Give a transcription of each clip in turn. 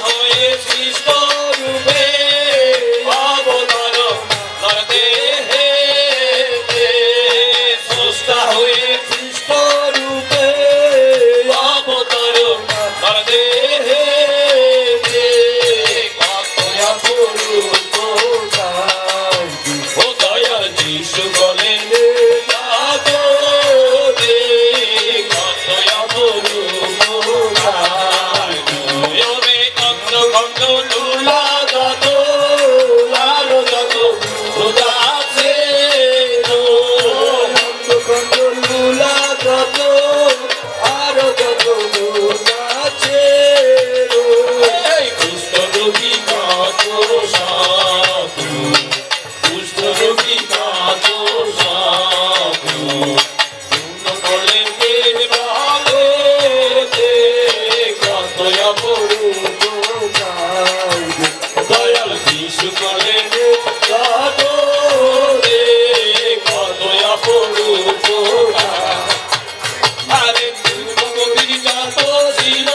হয়ে সৃষ্ট রূপে অবতার দেহে স্রষ্টা হয়ে সৃষ্ট রূপে অবতার দেহে কত অপরূপ ও দয়ার যিশু বলেন লাগো রে কত অপরূপ ওরে কত কত লুলা যত লালো যত খোদা আছে কত লুলা যত আরো যত লুলা আছে কুষ্ঠ রোগী কত সাপ কুষ্ঠ রোগী কত সাপ পূর্ণ করলে কত অপরূপ দয়াল যিশু করলে কত রে কত অপরূপ আরে ভগবতী যত ছিল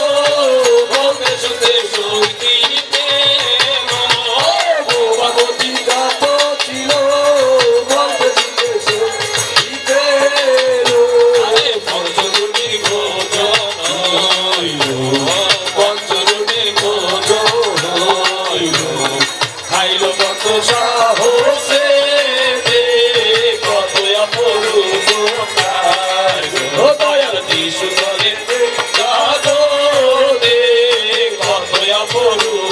বলতে শুনতে শক্তিতে ভগবতী যত ছিল বলতে শুনতে শক্তিতে আরে পঞ্চরূপের ভোজন হইল পঞ্চরূপের ভোজন হইল খাইল কত সাহসে কত অপরূপ ও দয়াল যিশু বলেন কত অপরূপ